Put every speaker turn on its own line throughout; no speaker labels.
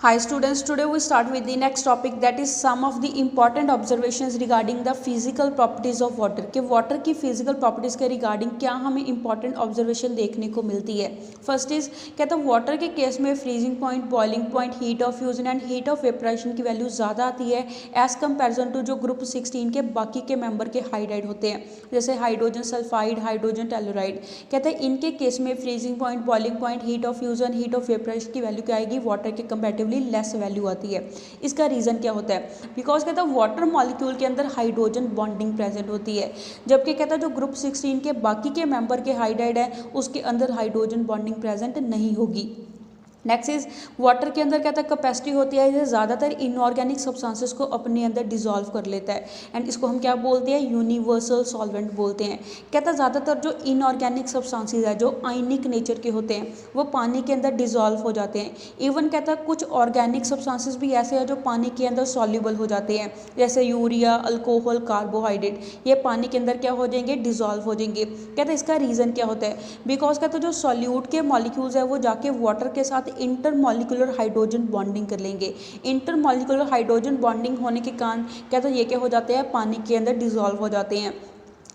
Hi students, today we start with the next topic, that is some of the important observations regarding the physical properties of water। कि water की physical properties के regarding क्या हमें important observation देखने को मिलती है। First is कहता है वाटर के केस में freezing point, boiling point, heat of fusion and heat of vaporization की वैल्यू ज़्यादा आती है एज कंपेरिजन टू जो ग्रुप 16 के बाकी के मेंबर के हाइड्राइड होते हैं, जैसे हाइड्रोजन सल्फाइड, हाइड्रोजन टेलुराइड। कहते हैं इनके केस में freezing point, boiling point, heat of fusion, heat of vaporization की वैल्यू क्या आएगी, वाटर के कंपेरेटिवली लेस वैल्यू आती है। इसका रीज़न क्या होता है, बिकॉज कहता है वाटर मॉलिक्यूल के अंदर हाइड्रोजन बॉन्डिंग प्रेजेंट होती है, जबकि कहता है जो ग्रुप 16 के बाकी के मेंबर के हाइड्राइड है उसके अंदर हाइड्रोजन बॉन्डिंग प्रेजेंट नहीं होगी। नेक्स्ट इज वाटर के अंदर कहता है कैपेसिटी होती है, ये ज़्यादातर इनऑर्गेनिक सब्सटेंसेस को अपने अंदर डिजॉल्व कर लेता है एंड इसको हम क्या बोलते हैं, यूनिवर्सल सॉल्वेंट बोलते हैं। कहता है ज़्यादातर जो इनऑर्गेनिक सब्सटेंसेस है जो आयनिक नेचर के होते हैं वो पानी के अंदर डिजॉल्व हो जाते हैं। इवन कहता है कुछ ऑर्गेनिक सब्सटेंसेस भी ऐसे हैं जो पानी के अंदर सॉल्युबल हो जाते हैं, जैसे यूरिया, अल्कोहल, कार्बोहाइड्रेट, ये पानी के अंदर क्या हो जाएंगे, डिजॉल्व हो जाएंगे। कहता है इसका रीज़न क्या होता है, बिकॉज कहता है जो सॉल्यूट के मॉलिक्यूल्स है वो जाके वाटर के साथ इंटरमॉलिक्यूलर हाइड्रोजन बॉन्डिंग कर लेंगे। इंटरमॉलिक्यूलर हाइड्रोजन बॉन्डिंग होने के कारण कहता है ये क्या हो जाते हैं, पानी के अंदर डिजॉल्व हो जाते हैं।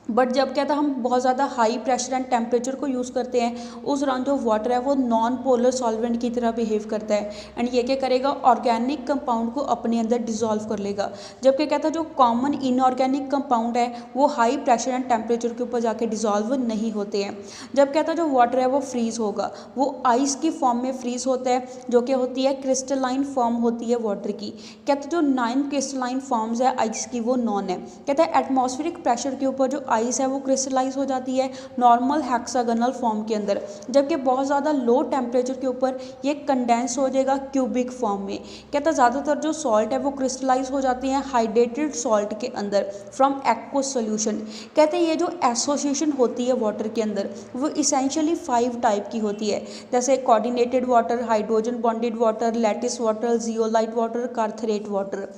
बट जब कहता हम बहुत ज़्यादा हाई प्रेशर एंड टेम्परेचर को यूज़ करते हैं उस दौरान जो वाटर है वो नॉन पोलर सॉल्वेंट की तरह बिहेव करता है एंड ये क्या करेगा, ऑर्गेनिक कंपाउंड को अपने अंदर डिजॉल्व कर लेगा। जबकि कहता है जो कॉमन इनऑर्गेनिक कंपाउंड है वो हाई प्रेशर एंड टेम्परेचर के ऊपर जाके डिजॉल्व नहीं होते हैं। जब कहता है जो वाटर है वो फ्रीज होगा, वो आइस की फॉर्म में फ्रीज होता है, जो कि होती है क्रिस्टलाइन फॉर्म होती है वाटर की। कहते हैं जो 9 क्रिस्टलाइन फॉर्म्स है आइस की वो नॉन है। कहता है एटमॉस्फेरिक प्रेशर के ऊपर जो आइस है वो क्रिस्टलाइज हो जाती है नॉर्मल हेक्सागोनल फॉर्म के अंदर, जबकि बहुत ज़्यादा लो टेम्परेचर के ऊपर ये कंडेंस हो जाएगा क्यूबिक फॉर्म में। कहता है ज़्यादातर जो सॉल्ट है वो क्रिस्टलाइज हो जाती हैं हाइड्रेटेड सॉल्ट के अंदर फ्रॉम एक्वस सोल्यूशन। कहते हैं ये जो एसोसिएशन होती है वाटर के अंदर वो इसेंशियली 5 टाइप की होती है, जैसे coordinated water, hydrogen bonded water, lattice water, zeolite water, clathrate water.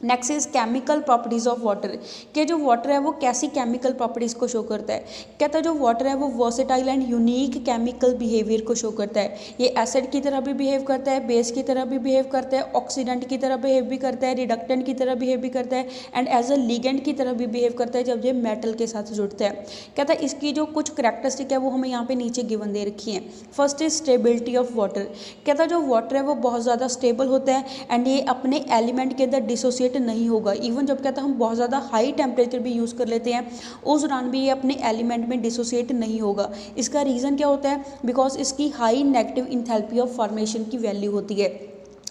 Next is chemical properties of water, कि जो वाटर है वो कैसी केमिकल प्रॉपर्टीज़ को शो करता है। कहता है जो वाटर है वो versatile and unique chemical behaviour को शो करता है। ये एसिड की तरह भी बिहेव करता है, बेस की तरह भी बिहेव करता है, ऑक्सीडेंट की तरह बिहेव भी करता है, रिडक्टेंट की तरह बिहेव भी करता है एंड एज अ लिगेंड की तरह भी बिहेव करता है जब ये मेटल के साथ जुड़ता है। कहता है इसकी जो कुछ करैक्टरिस्टिक है वो हमें यहाँ पे नीचे गिवन दे रखी हैं। First is stability of water. कहता है जो वाटर है वो बहुत ज़्यादा स्टेबल होता है एंड ये अपने एलिमेंट के अंदर डिसोसिएट नहीं होगा। इवन जब कहता है हम बहुत ज़्यादा हाई टेम्परेचर भी यूज़ कर लेते हैं उस दौरान भी ये अपने एलिमेंट में डिसोसिएट नहीं होगा। इसका रीज़न क्या होता है, बिकॉज इसकी high negative enthalpy of formation की वैल्यू होती है,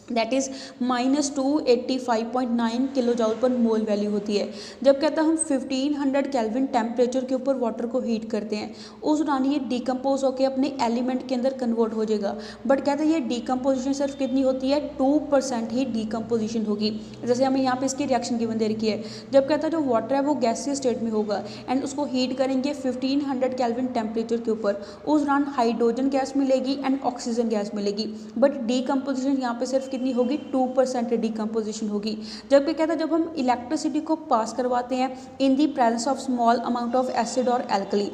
दैट इज़ -285.9 किलो जूल पर मोल वैल्यू होती है। जब कहता है हम 1500 केल्विन टेम्परेचर के ऊपर वाटर को हीट करते हैं उस दौरान ये डिकम्पोज होकर अपने एलिमेंट के अंदर कन्वर्ट हो जाएगा। बट कहते हैं ये डिकम्पोजिशन सिर्फ कितनी होती है, 2% ही डिकम्पोजिशन होगी। जैसे हमें यहाँ पे इसकी रिएक्शन गिवन दे रखी है, जब कहता है जो वाटर है वो गैसीय स्टेट में होगा एंड उसको हीट करेंगे 1500 केल्विन टेम्परेचर के ऊपर, उस दौरान हाइड्रोजन गैस मिलेगी एंड ऑक्सीजन गैस मिलेगी। बट डिकम्पोजिशन यहाँ पे सिर्फ कितनी होगी, 2% डिकम्पोजिशन होगी। जबकि कहता है जब हम इलेक्ट्रिसिटी को पास करवाते हैं in the presence of small amount of acid और एल्कली,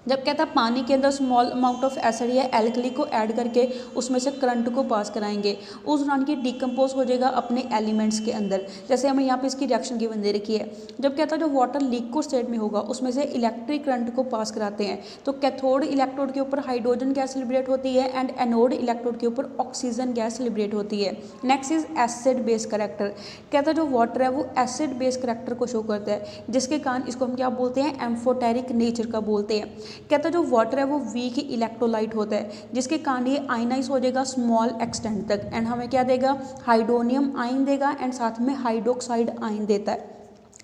जब कहता है पानी के अंदर स्मॉल अमाउंट ऑफ एसिड या एल्कली को ऐड करके उसमें से करंट को पास कराएंगे उस दौरान ये डिकम्पोज हो जाएगा अपने एलिमेंट्स के अंदर। जैसे हमें यहाँ पे इसकी रिएक्शन गिवन दे रखी है, जब कहता है जो वाटर लिक्विड स्टेट में होगा उसमें से इलेक्ट्रिक करंट को पास कराते हैं तो कैथोड इलेक्ट्रोड के ऊपर हाइड्रोजन गैस लिबरेट होती है एंड एनोड इलेक्ट्रोड के ऊपर ऑक्सीजन गैस लिबरेट होती है। Next is acid base character. कहता है जो वाटर है वो एसिड बेस करेक्टर को शो करता है, जिसके कारण इसको हम क्या बोलते हैं, एम्फोटेरिक नेचर का बोलते हैं। कहता है जो वाटर है वो वीक इलेक्ट्रोलाइट होता है, जिसके कारण ये आयनाइज हो जाएगा स्मॉल एक्सटेंट तक एंड हमें क्या देगा, हाइड्रोनियम आयन देगा एंड साथ में हाइड्रोक्साइड आयन देता है।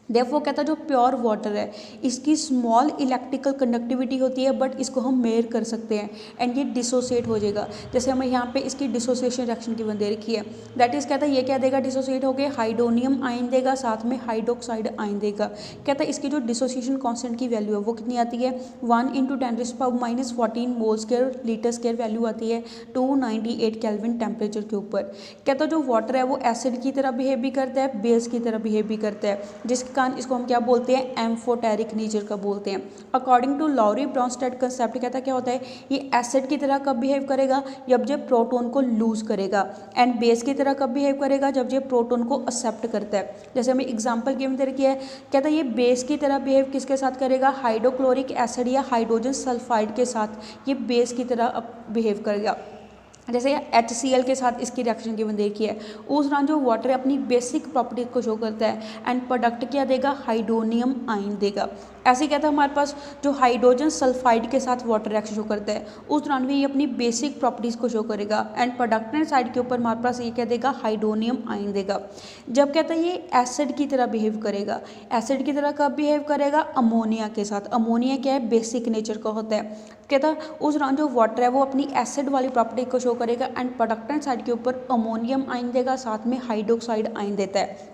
देखो कहता है जो प्योर वाटर है इसकी स्मॉल इलेक्ट्रिकल कंडक्टिविटी होती है बट इसको हम मेयर कर सकते हैं एंड ये डिसोसिएट हो जाएगा। जैसे हमें यहाँ पे इसकी डिसोसिएशन रिएक्शन की दे रखी है, दैट इज कहता है ये क्या देगा, डिसोसिएट होकर हाइड्रोनियम आयन देगा साथ में हाइड्रोक्साइड आयन देगा। कहता है इसकी जो डिसोसिएशन कांस्टेंट की वैल्यू है वो कितनी आती है, 1 × 10⁻⁻14 mole square litre square value आती है 298 केल्विन टेम्परेचर के ऊपर। कहता है जो वाटर है वो एसिड की तरह बिहेव भी करता है, बेस की तरह बिहेव भी करता है, जिसके कान, इसको हम क्या बोलते हैं, एम्फोटेरिक नेचर का बोलते हैं। According to Lowry Bronsted concept कहता क्या होता है, ये एसिड की तरह कब बिहेव करेगा, जब प्रोटोन को लूज करेगा, एंड बेस की तरह कब बिहेव करेगा, जब प्रोटोन को एक्सेप्ट करता है। जैसे हमें एग्जांपल गिवन दे रखी है, कहता है ये बेस की तरह बिहेव किसके साथ करेगा, हाइड्रोक्लोरिक एसिड या हाइड्रोजन सल्फाइड के साथ ये बेस की तरह बिहेव करेगा। जैसे HCl के साथ इसकी रिएक्शन गिवन देखी है। उस दौरान जो वाटर है अपनी बेसिक प्रॉपर्टी को शो करता है एंड प्रोडक्ट क्या देगा, हाइड्रोनियम आयन देगा। ऐसे कहता है हमारे पास जो हाइड्रोजन सल्फाइड के साथ वाटर रिएक्शन शो करता है, उस दौरान भी ये अपनी बेसिक प्रॉपर्टीज़ को शो करेगा एंड प्रोडक्टेंट साइड के ऊपर हमारे पास ये क्या देगा, हाइड्रोनियम आयन देगा। जब कहता है ये एसिड की तरह बिहेव करेगा, एसिड की तरह कब बिहेव करेगा, अमोनिया के साथ। अमोनिया क्या है, बेसिक नेचर का होता है। कहता उस दौरान जो वाटर है वो अपनी एसिड वाली प्रॉपर्टी को शो करेगा एंड प्रोडक्टेंट साइड के ऊपर अमोनियम आयन देगा, साथ में हाइड्रोक्साइड आयन देता है।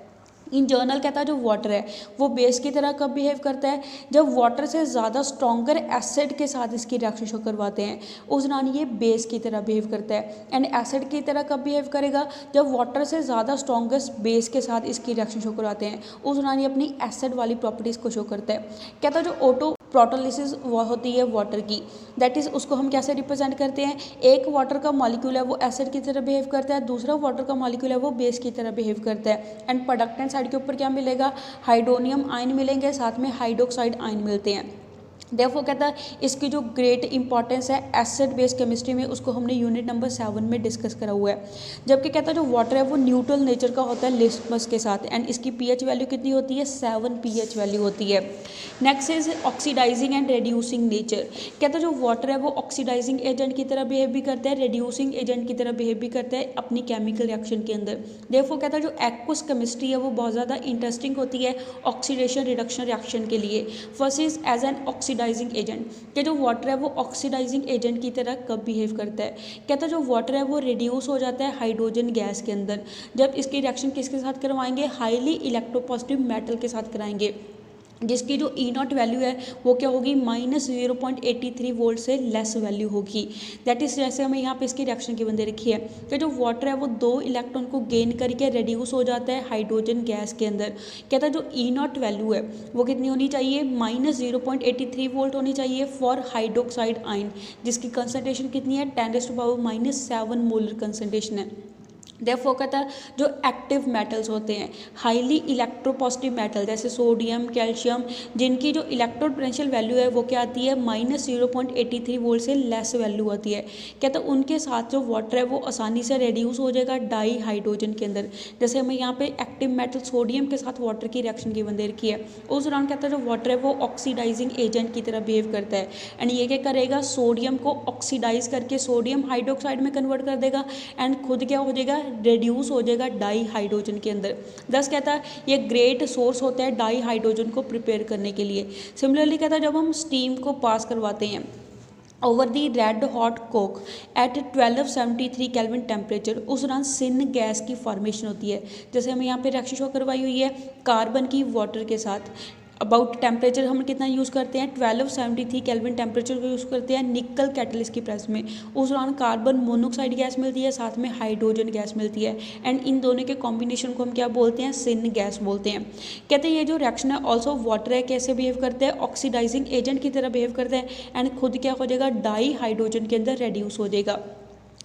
इन जनरल कहता है जो वाटर है वो बेस की तरह कब बिहेव करता है, जब वाटर से ज़्यादा स्ट्रॉन्गर एसिड के साथ इसकी रिएक्शन शो करवाते हैं, उस दौरान ये बेस की तरह बिहेव करता है। एंड एसिड की तरह कब बिहेव करेगा, जब वाटर से ज़्यादा स्ट्रॉन्गेस्ट बेस के साथ इसकी रिएक्शन शो करवाते हैं, उस दौरान ये अपनी एसिड वाली प्रॉपर्टीज़ को शो करता है। कहता है जो ऑटो प्रोटोलिसिस वो होती है वाटर की, दैट इज़ उसको हम कैसे रिप्रेजेंट करते हैं, एक वाटर का मॉलिक्यूल है वो एसिड की तरह बिहेव करता है, दूसरा वाटर का मॉलिक्यूल है वो बेस की तरह बिहेव करता है। एंड प्रोडक्टेंट साइड के ऊपर क्या मिलेगा, हाइड्रोनियम आयन मिलेंगे, साथ में हाइड्रोक्साइड आयन मिलते हैं। देखो कहता है इसकी जो ग्रेट इंपॉर्टेंस है एसिड बेस केमिस्ट्री में, उसको हमने यूनिट नंबर 7 में डिस्कस करा हुआ है। जबकि कहता है जो वाटर है वो न्यूट्रल नेचर का होता है लिटमस के साथ, एंड इसकी pH वैल्यू कितनी होती है, 7 pH वैल्यू होती है। Next is oxidising and reducing nature. कहता है जो वाटर है वो ऑक्सीडाइजिंग एजेंट की तरह बिहेव भी करता है, रेड्यूसिंग एजेंट की तरह बिहेव भी करता है अपनी केमिकल रिएक्शन के अंदर। देखो कहता है जो एक्वस केमिस्ट्री है वो बहुत ज़्यादा इंटरेस्टिंग होती है ऑक्सीडेशन रिडक्शन रिएक्शन के लिए। First is as an oxidising agent, कि जो वाटर है वो ऑक्सीडाइजिंग एजेंट की तरह कब बिहेव करता है, कहता है जो वाटर है वो रिड्यूस हो जाता है हाइड्रोजन गैस के अंदर, जब इसकी रिएक्शन किसके साथ करवाएंगे, हाईली इलेक्ट्रोपॉजिटिव मेटल के साथ कराएंगे, जिसकी जो E0 वैल्यू है वो क्या होगी, -0.83 वोल्ट से लेस वैल्यू होगी। दैट इज जैसे हमें यहाँ पे इसकी रिएक्शन की बंदे रखी है कि जो वाटर है वो 2 इलेक्ट्रॉन को गेन करके रिड्यूस हो जाता है हाइड्रोजन गैस के अंदर। कहता है जो E0 वैल्यू है वो कितनी होनी चाहिए, -0.83 वोल्ट होनी चाहिए फॉर हाइड्रोक्साइड आयन, जिसकी कंसनट्रेशन कितनी है, 10⁻⁻7 मोलर कंसनट्रेशन है। देयरफॉर कहता है जो एक्टिव मेटल्स होते हैं, हाईली इलेक्ट्रोपॉजिटिव मेटल जैसे सोडियम कैल्शियम, जिनकी जो इलेक्ट्रोड पोटेंशियल वैल्यू है वो क्या आती है, -0.83 वोल्ट से लेस वैल्यू आती है। कहता है उनके साथ जो वाटर है वो आसानी से रेड्यूस हो जाएगा डाई हाइड्रोजन के अंदर। जैसे हमें यहाँ पे एक्टिव मेटल सोडियम के साथ वाटर की रिएक्शन की बंदे रखी है, उस दौरान कहता है जो वाटर है वो ऑक्सीडाइजिंग एजेंट की तरह बिहेव करता है, एंड ये क्या करेगा, सोडियम को ऑक्सीडाइज करके सोडियम हाइड्रोक्साइड में कन्वर्ट कर देगा, एंड खुद क्या हो जाएगा, रेड्यूस हो जाएगा डाई हाइड्रोजन के अंदर। दस कहता है ये ग्रेट सोर्स होता है डाई हाइड्रोजन को प्रिपेयर करने के लिए। सिमिलरली कहता है जब हम स्टीम को पास करवाते हैं over the red hot coke at 1273 kelvin temperature, उस दौरान सिन गैस की फॉर्मेशन होती है। जैसे हमें यहाँ पे रिएक्शन शो करवाई हुई है कार्बन की वाटर के साथ। अबाउट टेम्परेचर हम कितना यूज़ करते हैं, 1273 केल्विन टेम्परेचर को यूज़ करते हैं निकल कैटलिस्ट की प्रेस में। उस दौरान कार्बन मोनोक्साइड गैस मिलती है, साथ में हाइड्रोजन गैस मिलती है, एंड इन दोनों के कॉम्बिनेशन को हम क्या बोलते हैं, सिन गैस बोलते हैं। कहते हैं ये जो रिएक्शन है ऑल्सो वाटर है कैसे बिहेव करते हैं, ऑक्सीडाइजिंग एजेंट की तरह बिहेव करते हैं, एंड खुद क्या हो जाएगा, डाई हाइड्रोजन के अंदर रेड्यूस हो जाएगा।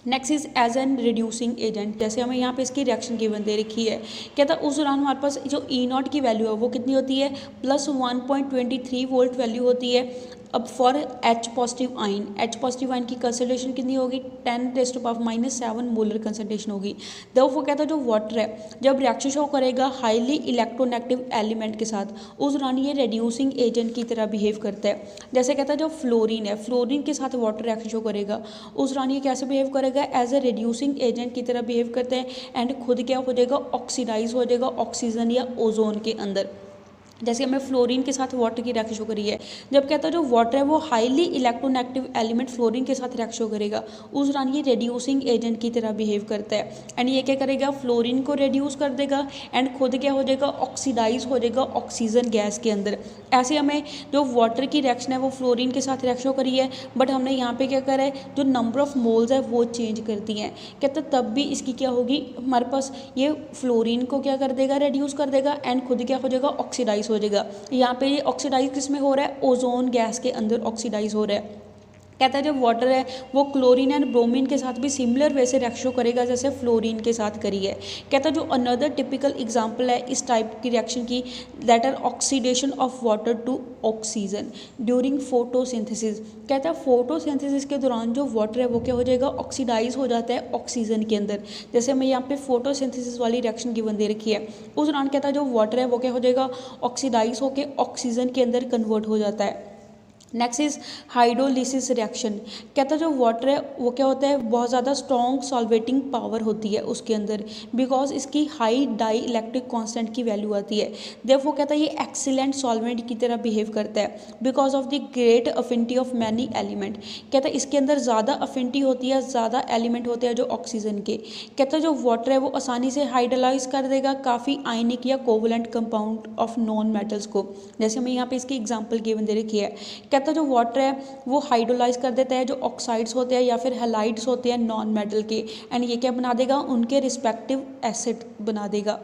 Next is as a reducing agent, जैसे हमें यहाँ पे इसकी रिएक्शन गिवन दे रखी है। कहता है उस दौरान हमारे पास जो E0 की वैल्यू है वो कितनी होती है, +1.23 वोल्ट वैल्यू होती है। अब for H positive ion, H positive ion की कंसनट्रेशन कितनी होगी, 10⁻⁻7 मोलर कंसनट्रेशन होगी। दो वो कहता है जो वाटर है जब रिएक्शन शो करेगा हाईली इलेक्ट्रोनेगेटिव एलिमेंट के साथ, उस दौरान ये रेड्यूसिंग एजेंट की तरह बिहेव करता है। जैसे कहता है जो फ्लोरीन है, फ्लोरीन के साथ वाटर रिएक्शन शो करेगा, उस दौरान ये कैसे बिहेव करेगा, एज ए रेड्यूसिंग एजेंट की तरह बिहेव करते हैं, एंड खुद क्या हो जाएगा, ऑक्सीडाइज हो जाएगा ऑक्सीजन या ओजोन के अंदर। जैसे हमें फ्लोरीन के साथ वाटर की रिएक्शन शो करी है, जब कहता है जो वाटर है वो हाईली इलेक्ट्रोनेगेटिव एलिमेंट फ्लोरीन के साथ रिएक्शन शो करेगा, उस दौरान ये रेड्यूसिंग एजेंट की तरह बिहेव करता है, एंड ये क्या करेगा, फ्लोरीन को रेड्यूस कर देगा, एंड खुद क्या हो जाएगा, ऑक्सीडाइज हो जाएगा ऑक्सीजन गैस के अंदर। ऐसे हमें जो वाटर की रिएक्शन है वो फ्लोरीन के साथ रिएक्शन शो करी है, बट हमने यहाँ पे क्या करा है, जो नंबर ऑफ मोल्स है वो चेंज करती हैं। कहता तब भी इसकी क्या होगी, हमारे पास ये फ्लोरीन को क्या कर देगा, रेड्यूस कर देगा, एंड खुद क्या हो जाएगा, ऑक्सीडाइज हो जाएगा। यहाँ पे ये ऑक्सीडाइज किस में हो रहा है, ओजोन गैस के अंदर ऑक्सीडाइज हो रहा है। कहता है जब वाटर है वो क्लोरीन एंड ब्रोमीन के साथ भी सिमिलर वैसे रिएक्शन करेगा जैसे फ्लोरीन के साथ करी है। कहता है जो अनदर टिपिकल एग्जांपल है इस टाइप की रिएक्शन की, that are oxidation of water to oxygen during photosynthesis. कहता है फोटोसिंथेसिस के दौरान जो वाटर है वो क्या हो जाएगा, ऑक्सीडाइज हो जाता है ऑक्सीजन के अंदर। जैसे हमें यहाँ पे फोटोसिंथेसिस वाली रिएक्शन गिवन दे रखी है, उस दौरान कहता है जो वाटर है वो क्या हो जाएगा, ऑक्सीडाइज होकर ऑक्सीजन के अंदर कन्वर्ट हो जाता है। Next is hydrolysis reaction. कहता है जो वाटर है वो क्या होता है, बहुत ज़्यादा स्ट्रॉन्ग सॉल्वेटिंग पावर होती है उसके अंदर, बिकॉज इसकी हाई डाई इलेक्ट्रिक कांस्टेंट की वैल्यू आती है। देयरफॉर कहता है ये एक्सीलेंट सॉल्वेंट की तरह बिहेव करता है because of the great affinity of many element. कहता है इसके अंदर ज़्यादा अफिनिटी होती है, ज़्यादा एलिमेंट होते हैं जो ऑक्सीजन के। कहता है जो वाटर है वो आसानी से हाइड्रोलाइज कर देगा काफ़ी आयनिक या covalent compound of non metals को। जैसे हमें यहाँ पे इसकी एग्जाम्पल गिवन दे रखी है। कहता है जो वाटर है वो हाइड्रोलाइज कर देता है जो ऑक्साइड्स होते हैं या फिर हैलाइड्स होते हैं नॉन मेटल के, एंड ये क्या बना देगा, उनके रिस्पेक्टिव एसिड बना देगा।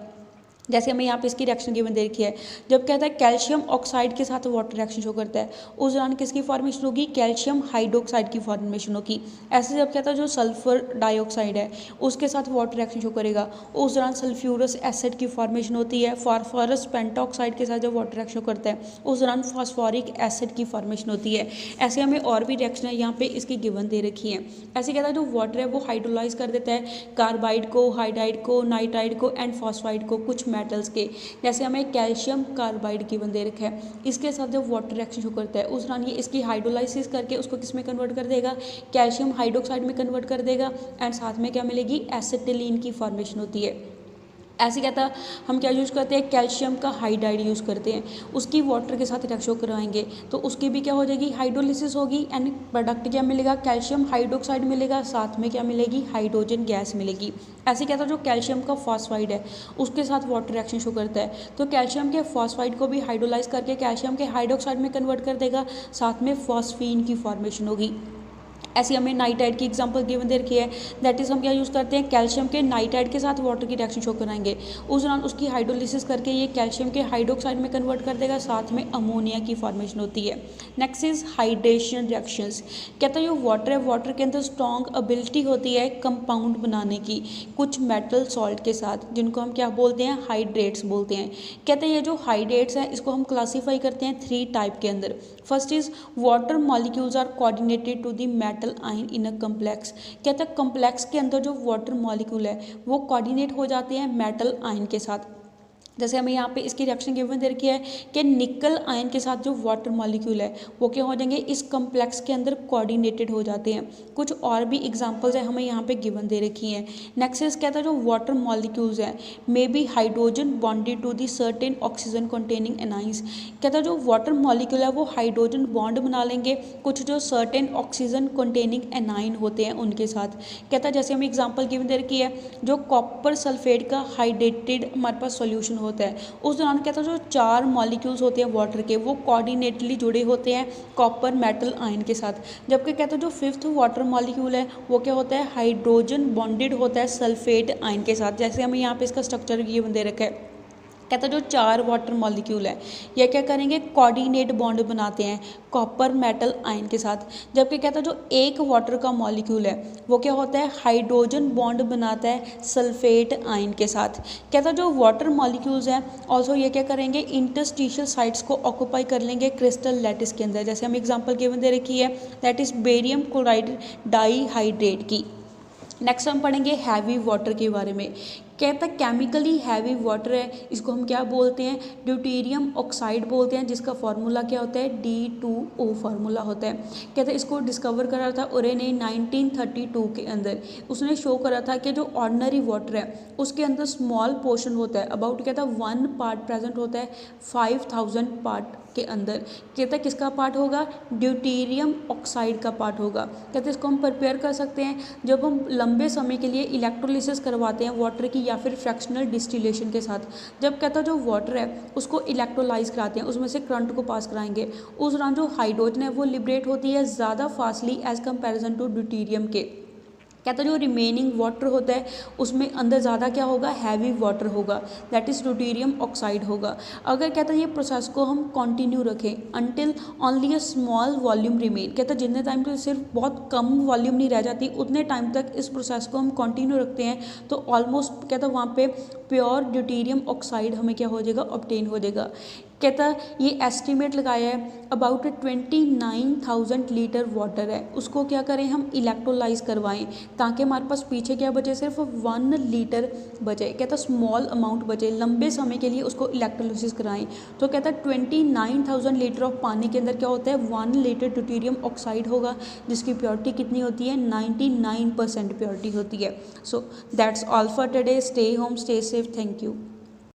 जैसे हमें यहाँ पे इसकी रिएक्शन गिवन दे रखी है, जब कहता है कैल्शियम ऑक्साइड के साथ वाटर रिएक्शन शो करता है उस दौरान किसकी फॉर्मेशन होगी, कैल्शियम हाइड्रोक्साइड की फॉर्मेशन होगी। ऐसे जब कहता है जो सल्फर डाइऑक्साइड है उसके साथ वाटर रिएक्शन शो करेगा उस दौरान सल्फ्यूरस एसिड की फॉर्मेशन होती है। फास्फोरस पेंटॉक्साइड के साथ जब वाटर रिएक्शन करता है उस दौरान फास्फोरिक एसिड की फॉर्मेशन होती है। ऐसे हमें और भी रिएक्शन है यहाँ पे इसकी गिवन दे रखी है। ऐसे कहता है जो वाटर है वो हाइड्रोलाइज कर देता है कार्बाइड को, हाइड्राइड को, नाइट्राइड को एंड फॉस्फाइड को, कुछ मेटल्स के। जैसे हमें कैल्शियम कार्बाइड गिवन दे रखा है, इसके साथ जब वाटर रिएक्शन शो करता है उस दौरान ये इसकी हाइड्रोलाइसिस करके उसको किस में कन्वर्ट कर देगा, कैल्शियम हाइड्रोक्साइड में कन्वर्ट कर देगा, एंड साथ में क्या मिलेगी, एसिटिलीन की फॉर्मेशन होती है। ऐसे कहता है हम क्या यूज़ करते हैं, कैल्शियम का हाइड्राइड यूज़ करते हैं, उसकी वाटर के साथ रिएक्शन करवाएंगे तो उसकी भी क्या हो जाएगी, हाइड्रोलिसिस होगी, एंड प्रोडक्ट क्या मिलेगा, कैल्शियम हाइड्रोक्साइड मिलेगा, साथ में क्या मिलेगी, हाइड्रोजन गैस मिलेगी। ऐसे कहता है जो कैल्शियम का फॉस्फाइड है उसके साथ वाटर रिएक्शन शो करता है तो कैल्शियम के फॉस्फाइड को भी हाइड्रोलाइज करके कैल्शियम के हाइड्रोक्साइड में कन्वर्ट कर देगा, साथ में फॉस्फीन की फॉर्मेशन होगी। ऐसी हमें नाइट्राइड की एग्जांपल गिवन दे रखी है, दैट इज़ हम क्या यूज़ करते हैं, कैल्शियम के नाइट्राइड के साथ वाटर की रिएक्शन शो कराएंगे उस दौरान उसकी हाइड्रोलिसिस करके ये कैल्शियम के हाइड्रोक्साइड में कन्वर्ट कर देगा, साथ में अमोनिया की फॉर्मेशन होती है। Next is hydration reactions. कहता है ये वाटर है, वाटर के अंदर स्ट्रॉन्ग एबिलिटी होती है कंपाउंड बनाने की कुछ मेटल सॉल्ट के साथ, जिनको हम क्या बोलते हैं, हाइड्रेट्स बोलते हैं। कहते हैं ये जो हाइड्रेट्स हैं इसको हम क्लासीफाई करते हैं 3 टाइप के अंदर। First is water molecules are coordinated to the metal ion in a complex. कहता है कम्प्लेक्स के अंदर जो वाटर मॉलिक्यूल है वो कोऑर्डिनेट हो जाते हैं मेटल आयन के साथ। जैसे हमें यहाँ पे इसकी रिएक्शन गिवन दे रखी है कि निकल आयन के साथ जो वाटर मॉलिक्यूल है वो क्या हो जाएंगे, इस कम्प्लेक्स के अंदर कोऑर्डिनेटेड हो जाते हैं। कुछ और भी एग्जांपल्स है हमें यहाँ पे गिवन दे रखी हैं। नेक्स्ट इज कहता है जो वाटर मॉलिक्यूल्स हैं may be hydrogen bonded to the certain oxygen containing anions. कहता है जो वाटर मॉलिक्यूल है वो हाइड्रोजन बॉन्ड बना लेंगे कुछ जो सर्टेन ऑक्सीजन कंटेनिंग एनाइन होते हैं उनके साथ। कहता है जैसे हमें एग्जाम्पल गिवन दे रखी है, जो कॉपर सल्फेट का हाइड्रेटेड हमारे पास सोल्यूशन होता है उस दौरान कहता है जो 4 मॉलिक्यूल्स होते हैं वाटर के वो कोऑर्डिनेटली जुड़े होते हैं कॉपर मेटल आयन के साथ। जबकि कहता है जो 5th वाटर मॉलिक्यूल है वो क्या होता है, हाइड्रोजन बॉन्डेड होता है सल्फेट आयन के साथ। जैसे हमें यहाँ पे इसका स्ट्रक्चर ये दे रखा है, कहता है जो 4 वाटर मॉलिक्यूल है ये क्या करेंगे, कोऑर्डिनेट बॉन्ड बनाते हैं कॉपर मेटल आयन के साथ। जबकि कहता है जो 1 वाटर का मॉलिक्यूल है वो क्या होता है, हाइड्रोजन बॉन्ड बनाता है सल्फेट आयन के साथ। कहता है जो वाटर मॉलिक्यूल्स हैं ऑल्सो ये क्या करेंगे, इंटरस्टिशियल साइट्स को ऑक्यूपाई कर लेंगे क्रिस्टल लैटिस के अंदर। जैसे हम एग्जांपल गिवन दे रखी है, that is barium chloride dihydrate की। नेक्स्ट हम पढ़ेंगे हैवी वाटर के बारे में। कहता है केमिकली हैवी वाटर है इसको हम क्या बोलते हैं, ड्यूटेरियम ऑक्साइड बोलते हैं, जिसका फार्मूला क्या होता है, D2O फार्मूला होता है। कहते हैं इसको डिस्कवर करा था ओरे ने 1932 के अंदर। उसने शो करा था कि जो ऑर्डिनरी वाटर है उसके अंदर स्मॉल पोर्शन होता है, अबाउट कहता है 1 पार्ट प्रेजेंट होता है 5000 पार्ट के अंदर। कहता है किसका पार्ट होगा, ड्यूटेरियम ऑक्साइड का पार्ट होगा। कहते हैं इसको हम प्रिपेयर कर सकते हैं जब हम लंबे समय के लिए इलेक्ट्रोलिसिस करवाते हैं वाटर की या फिर फ्रैक्शनल डिस्टिलेशन के साथ। जब कहता है जो वाटर है उसको इलेक्ट्रोलाइज कराते हैं, उसमें से करंट को पास कराएंगे, उस दौरान जो हाइड्रोजन है वो लिबरेट होती है ज़्यादा fastly as comparison to deuterium के। कहता है जो रिमेनिंग वाटर होता है उसमें अंदर ज़्यादा क्या होगा, हैवी वाटर होगा, दैट इज़ ड्यूटेरियम ऑक्साइड होगा। अगर कहता है ये प्रोसेस को हम कंटिन्यू रखें until only a small volume remain, कहता है जितने टाइम तो सिर्फ बहुत कम वॉल्यूम नहीं रह जाती उतने टाइम तक इस प्रोसेस को हम कंटिन्यू रखते हैं तो ऑलमोस्ट कहता है वहाँ पे प्योर ड्यूटेरियम ऑक्साइड हमें क्या हो जाएगा, ऑब्टेन हो जाएगा। कहता ये एस्टिमेट लगाया है अबाउट 29,000 लीटर वाटर है, उसको क्या करें हम इलेक्ट्रोलाइज करवाएं ताकि हमारे पास पीछे क्या बचे, सिर्फ 1 लीटर बचे। कहता स्मॉल अमाउंट बचे, लंबे समय के लिए उसको इलेक्ट्रोलाइसिस कराएं। तो कहता 29,000 लीटर ऑफ पानी के अंदर क्या होता है, 1 लीटर ड्यूटेरियम ऑक्साइड होगा जिसकी प्योरिटी कितनी होती है, 99% प्योरिटी होती है। So that's all for today, stay home, stay safe, thank you.